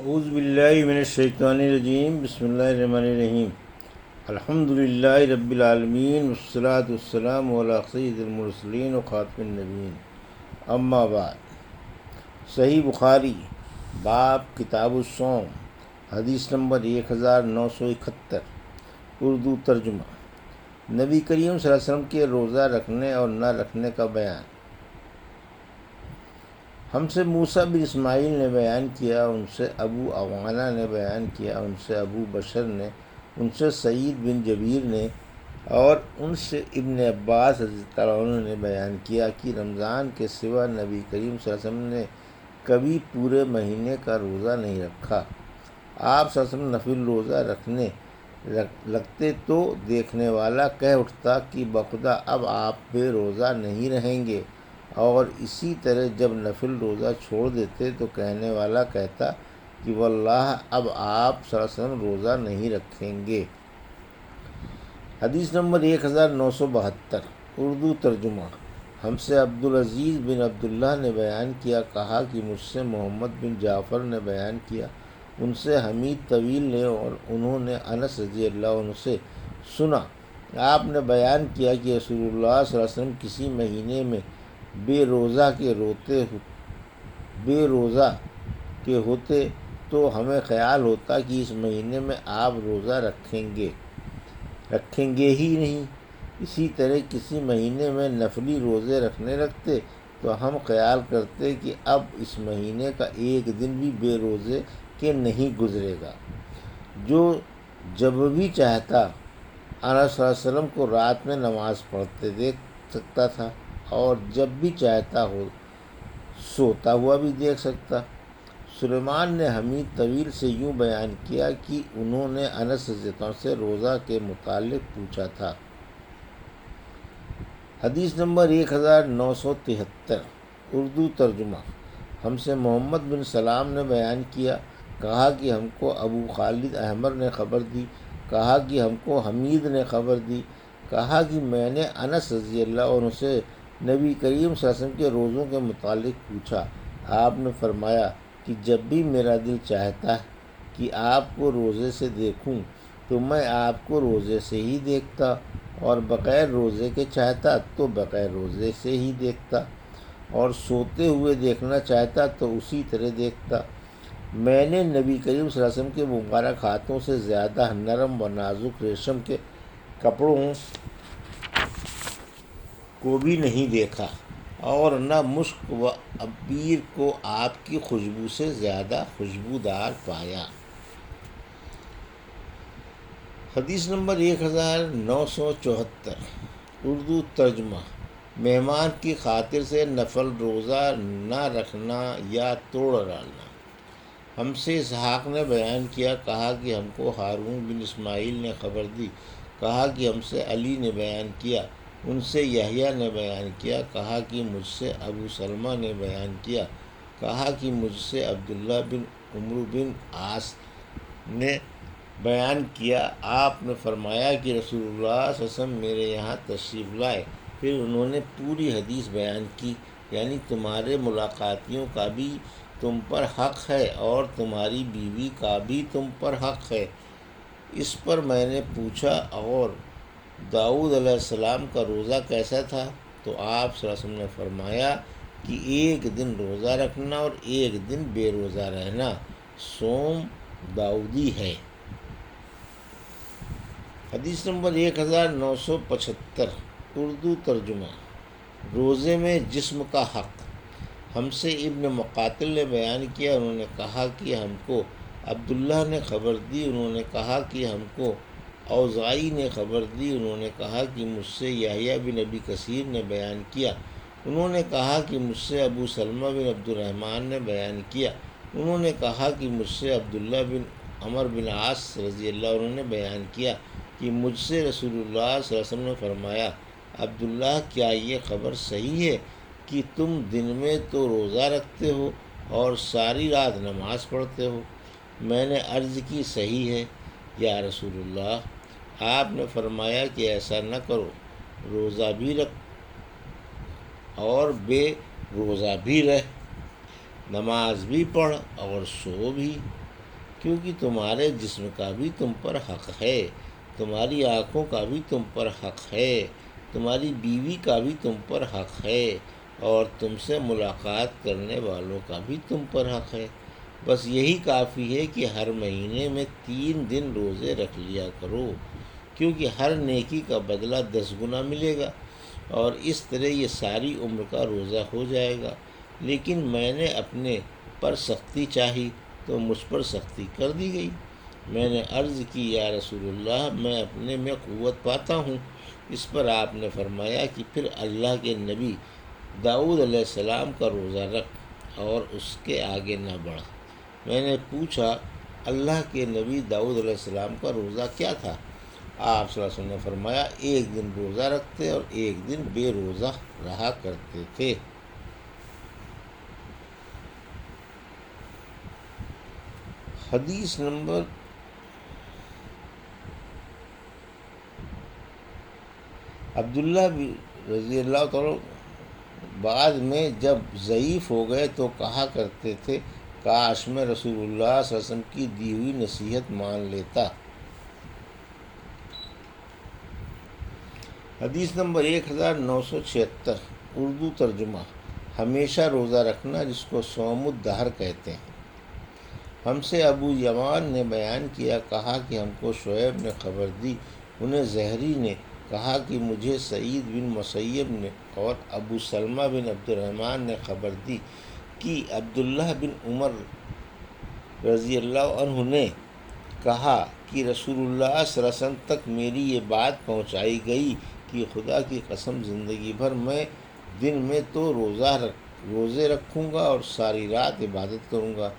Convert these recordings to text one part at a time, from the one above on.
اعوذ باللہ من الشیطان الرجیم، بسم اللہ الرحمن الرحیم۔ الحمد للہ رب العالمین، والصلاة والسلام علی سید المرسلین و خاتم النبیین، اما بعد۔ صحیح بخاری باب کتاب الصوم، حدیث نمبر 1971، اردو ترجمہ۔ نبی کریم صلی اللہ علیہ وسلم کے روزہ رکھنے اور نہ رکھنے کا بیان۔ ہم سے موسیٰ بن اسماعیل نے بیان کیا، ان سے ابو عوانہ نے بیان کیا، ان سے ابو بشر نے، ان سے سعید بن جبیر نے، اور ان سے ابن عباس رضی اللہ عنہ نے بیان کیا کہ رمضان کے سوا نبی کریم صلی اللہ علیہ وسلم نے کبھی پورے مہینے کا روزہ نہیں رکھا۔ آپ صلی اللہ علیہ وسلم نفل روزہ لگتے تو دیکھنے والا کہہ اٹھتا کہ بخدا اب آپ بے روزہ نہیں رہیں گے، اور اسی طرح جب نفل روزہ چھوڑ دیتے تو کہنے والا کہتا کہ واللہ اب آپ صلی اللہ علیہ وسلم روزہ نہیں رکھیں گے۔ حدیث نمبر 1972، اردو ترجمہ۔ ہم سے عبدالعزیز بن عبداللہ نے بیان کیا، کہا کہ مجھ سے محمد بن جعفر نے بیان کیا، ان سے حمید طویل نے، اور انہوں نے انس رضی اللہ عنہ سے سنا، آپ نے بیان کیا کہ رسول اللہ صلی اللہ علیہ وسلم کسی مہینے میں بے روزہ کے ہوتے تو ہمیں خیال ہوتا کہ اس مہینے میں آپ روزہ رکھیں گے ہی نہیں۔ اسی طرح کسی مہینے میں نفلی روزے رکھنے لگتے تو ہم خیال کرتے کہ اب اس مہینے کا ایک دن بھی بے روزے کے نہیں گزرے گا۔ جو جب بھی چاہتا انس صلی اللہ علیہ وسلم کو رات میں نماز پڑھتے دیکھ سکتا تھا، اور جب بھی چاہتا ہو سوتا ہوا بھی دیکھ سکتا۔ سلیمان نے حمید طویل سے یوں بیان کیا کہ انہوں نے انس رضی اللہ عنہ سے روزہ کے متعلق پوچھا تھا۔ حدیث نمبر 1973، اردو ترجمہ۔ ہم سے محمد بن سلام نے بیان کیا، کہا کہ ہم کو ابو خالد احمر نے خبر دی، کہا کہ ہم کو حمید نے خبر دی، کہا کہ میں نے انس رضی اللہ عنہ سے نبی کریم صلی اللہ علیہ وسلم کے روزوں کے متعلق پوچھا۔ آپ نے فرمایا کہ جب بھی میرا دل چاہتا ہے کہ آپ کو روزے سے دیکھوں تو میں آپ کو روزے سے ہی دیکھتا، اور بغیر روزے کے چاہتا تو بغیر روزے سے ہی دیکھتا، اور سوتے ہوئے دیکھنا چاہتا تو اسی طرح دیکھتا۔ میں نے نبی کریم صلی اللہ علیہ وسلم کے مبارک ہاتھوں سے زیادہ نرم و نازک ریشم کے کپڑوں کو بھی نہیں دیکھا، اور نہ مشک و عبیر کو آپ کی خوشبو سے زیادہ خوشبودار پایا۔ حدیث نمبر 1974، اردو ترجمہ۔ مہمان کی خاطر سے نفل روزہ نہ رکھنا یا توڑ ڈالنا۔ ہم سے اسحاق نے بیان کیا، کہا کہ ہم کو ہارون بن اسماعیل نے خبر دی، کہا کہ ہم سے علی نے بیان کیا، ان سے یحییٰ نے بیان کیا، کہا کہ مجھ سے ابو سلمہ نے بیان کیا، کہا کہ مجھ سے عبداللہ بن عمرو بن عاص نے بیان کیا، آپ نے فرمایا کہ رسول اللہ صلی اللہ علیہ وسلم میرے یہاں تشریف لائے، پھر انہوں نے پوری حدیث بیان کی، یعنی تمہارے ملاقاتیوں کا بھی تم پر حق ہے اور تمہاری بیوی کا بھی تم پر حق ہے۔ اس پر میں نے پوچھا، اور داؤد علیہ السلام کا روزہ کیسا تھا؟ تو آپ صلی اللہ علیہ وسلم نے فرمایا کہ ایک دن روزہ رکھنا اور ایک دن بے روزہ رہنا صوم داؤدی ہے۔ حدیث نمبر 1975، اردو ترجمہ۔ روزے میں جسم کا حق۔ ہم سے ابن مقاتل نے بیان کیا، انہوں نے کہا کہ ہم کو عبداللہ نے خبر دی، انہوں نے کہا کہ ہم کو اوزاعی نے خبر دی، انہوں نے کہا کہ مجھ سے یحییٰ بن ابی کثیر نے بیان کیا، انہوں نے کہا کہ مجھ سے ابو سلمہ بن عبد الرحمن نے بیان کیا، انہوں نے کہا کہ مجھ سے عبداللہ بن عمر بن عاص رضی اللہ عنہ نے بیان کیا کہ مجھ سے رسول اللہ صلی اللہ علیہ وسلم نے فرمایا، عبداللہ کیا یہ خبر صحیح ہے کہ تم دن میں تو روزہ رکھتے ہو اور ساری رات نماز پڑھتے ہو؟ میں نے عرض کی صحیح ہے یا رسول اللہ۔ آپ نے فرمایا کہ ایسا نہ کرو، روزہ بھی رکھ اور بے روزہ بھی رہ، نماز بھی پڑھ اور سو بھی۔ کیونکہ تمہارے جسم کا بھی تم پر حق ہے، تمہاری آنکھوں کا بھی تم پر حق ہے، تمہاری بیوی کا بھی تم پر حق ہے، اور تم سے ملاقات کرنے والوں کا بھی تم پر حق ہے۔ بس یہی کافی ہے کہ ہر مہینے میں 3 دن روزے رکھ لیا کرو، کیونکہ ہر نیکی کا بدلہ 10 گنا ملے گا، اور اس طرح یہ ساری عمر کا روزہ ہو جائے گا۔ لیکن میں نے اپنے پر سختی چاہی تو مجھ پر سختی کر دی گئی۔ میں نے عرض کی، یا رسول اللہ، میں اپنے میں قوت پاتا ہوں۔ اس پر آپ نے فرمایا کہ پھر اللہ کے نبی داؤد علیہ السلام کا روزہ رکھ اور اس کے آگے نہ بڑھ۔ میں نے پوچھا، اللہ کے نبی داؤد علیہ السلام کا روزہ کیا تھا؟ آپ صلی اللہ علیہ وسلم نے فرمایا، 1 دن روزہ رکھتے اور 1 دن بے روزہ رہا کرتے تھے۔ حدیث نمبر عبداللہ رضی اللہ تعالیٰ بعد میں جب ضعیف ہو گئے تو کہا کرتے تھے، کاش میں رسول اللہ صلی اللہ علیہ وسلم کی دی ہوئی نصیحت مان لیتا۔ حدیث نمبر 1976، اردو ترجمہ۔ ہمیشہ روزہ رکھنا، جس کو صوم الدہر کہتے ہیں۔ ہم سے ابو یمان نے بیان کیا، کہا کہ ہم کو شعیب نے خبر دی، انہیں زہری نے کہا کہ مجھے سعید بن مسیب نے اور ابو سلمہ بن عبد الرحمن نے خبر دی کہ عبداللہ بن عمر رضی اللہ عنہ نے کہا کہ رسول اللہ صلی اللہ علیہ وسلم تک میری یہ بات پہنچائی گئی کہ خدا کی قسم زندگی بھر میں دن میں تو روزے رکھوں گا اور ساری رات عبادت کروں گا۔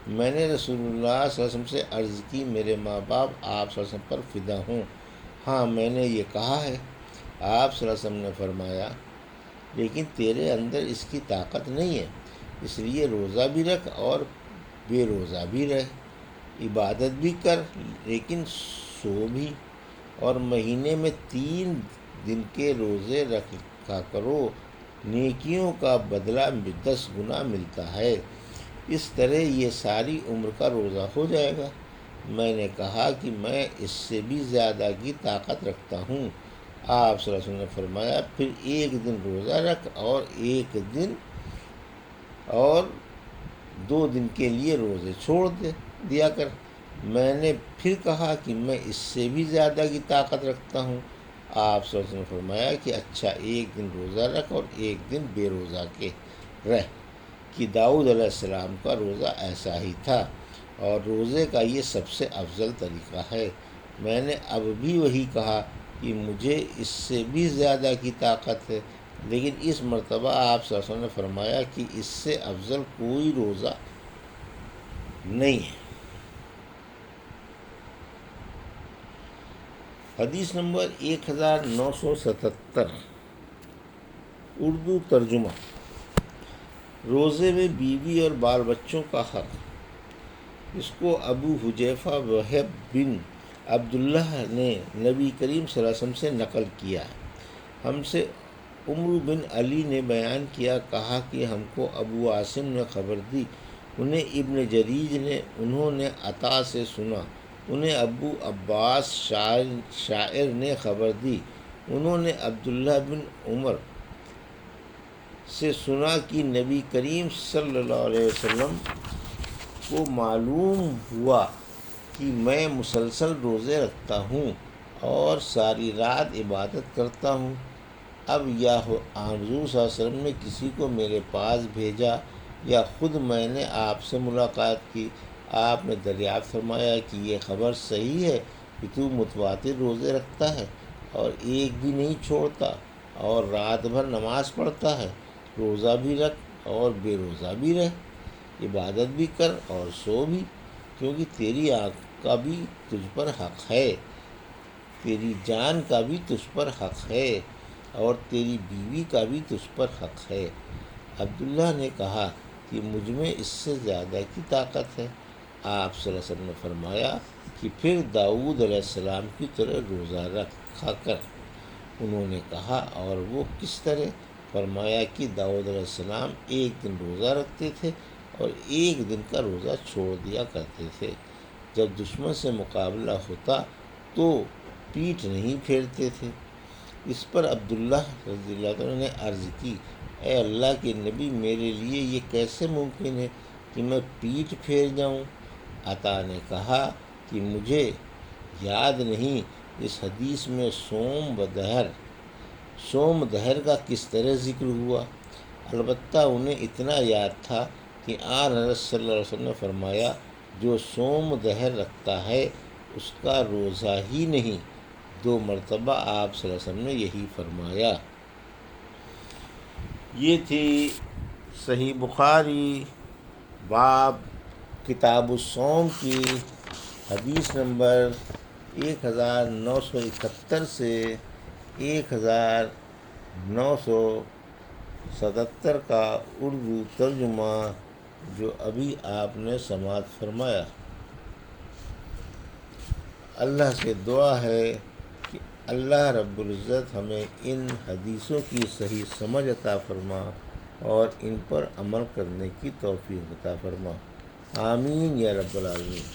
میں نے رسول اللہ صلی اللہ علیہ وسلم سے عرض کی، میرے ماں باپ آپ صلی اللہ علیہ وسلم پر فدا ہوں، ہاں میں نے یہ کہا ہے۔ آپ صلی اللہ علیہ وسلم نے فرمایا، لیکن تیرے اندر اس کی طاقت نہیں ہے، اس لیے روزہ بھی رکھ اور بے روزہ بھی رہ، عبادت بھی کر لیکن سو بھی، اور مہینے میں 3 دن کے روزے رکھا کرو، نیکیوں کا بدلہ 10 گنا ملتا ہے، اس طرح یہ ساری عمر کا روزہ ہو جائے گا۔ میں نے کہا کہ میں اس سے بھی زیادہ کی طاقت رکھتا ہوں۔ آپ صلی اللہ علیہ وسلم نے فرمایا، پھر 1 دن روزہ رکھ اور 2 دن کے لیے روزے چھوڑ دیا کر۔ میں نے پھر کہا کہ میں اس سے بھی زیادہ کی طاقت رکھتا ہوں۔ آپ صلی اللہ علیہ وسلم نے فرمایا کہ اچھا، 1 دن روزہ رکھ اور 1 دن بے روزہ کے رہ، کہ داؤد علیہ السلام کا روزہ ایسا ہی تھا، اور روزے کا یہ سب سے افضل طریقہ ہے۔ میں نے اب بھی وہی کہا کہ مجھے اس سے بھی زیادہ کی طاقت ہے، لیکن اس مرتبہ آپ صلی اللہ علیہ وسلم نے فرمایا کہ اس سے افضل کوئی روزہ نہیں ہے۔ حدیث نمبر 1977، اردو ترجمہ۔ روزے میں بیوی اور بال بچوں کا حق۔ اس کو ابو حذیفہ وہب بن عبداللہ نے نبی کریم صلی اللہ علیہ وسلم سے نقل کیا۔ ہم سے عمرو بن علی نے بیان کیا، کہا کہ ہم کو ابو عاصم نے خبر دی، انہیں ابن جریج نے، انہوں نے عطا سے سنا، انہیں ابو عباس شاعر نے خبر دی، انہوں نے عبداللہ بن عمر سے سنا کہ نبی کریم صلی اللہ علیہ وسلم کو معلوم ہوا کہ میں مسلسل روزے رکھتا ہوں اور ساری رات عبادت کرتا ہوں۔ اب یا حضور صلی اللہ علیہ وسلم نے کسی کو میرے پاس بھیجا یا خود میں نے آپ سے ملاقات کی، آپ نے دریافت فرمایا کہ یہ خبر صحیح ہے کہ تو متواتر روزے رکھتا ہے اور ایک بھی نہیں چھوڑتا اور رات بھر نماز پڑھتا ہے، روزہ بھی رکھ اور بے روزہ بھی رہ، عبادت بھی کر اور سو بھی، کیونکہ تیری آنکھ کا بھی تجھ پر حق ہے، تیری جان کا بھی تجھ پر حق ہے، اور تیری بیوی کا بھی تجھ پر حق ہے۔ عبداللہ نے کہا کہ مجھ میں اس سے زیادہ کی طاقت ہے۔ آپ صلی اللہ علیہ وسلم نے فرمایا کہ پھر داؤد علیہ السلام کی طرح روزہ رکھا کر۔ انہوں نے کہا، اور وہ کس طرح؟ فرمایا کہ داؤد علیہ السلام 1 دن روزہ رکھتے تھے اور 1 دن کا روزہ چھوڑ دیا کرتے تھے۔ جب دشمن سے مقابلہ ہوتا تو پیٹھ نہیں پھیرتے تھے۔ اس پر عبداللہ رضی اللہ عنہ نے عرض کی، اے اللہ کے نبی، میرے لیے یہ کیسے ممکن ہے کہ میں پیٹھ پھیر جاؤں؟ عطا نے کہا کہ مجھے یاد نہیں اس حدیث میں سوم دہر کا کس طرح ذکر ہوا، البتہ انہیں اتنا یاد تھا کہ آن حضرت صلی اللہ علیہ وسلم نے فرمایا، جو سوم دہر رکھتا ہے اس کا روزہ ہی نہیں۔ 2 مرتبہ آپ صلی اللہ علیہ وسلم نے یہی فرمایا۔ یہ تھی صحیح بخاری باب کتاب الصوم کی حدیث نمبر 1971 سے 1977 کا اردو ترجمہ جو ابھی آپ نے سماعت فرمایا۔ اللہ سے دعا ہے کہ اللہ رب العزت ہمیں ان حدیثوں کی صحیح سمجھ عطا فرما اور ان پر عمل کرنے کی توفیق عطا فرما، آمین یا رب العالمین۔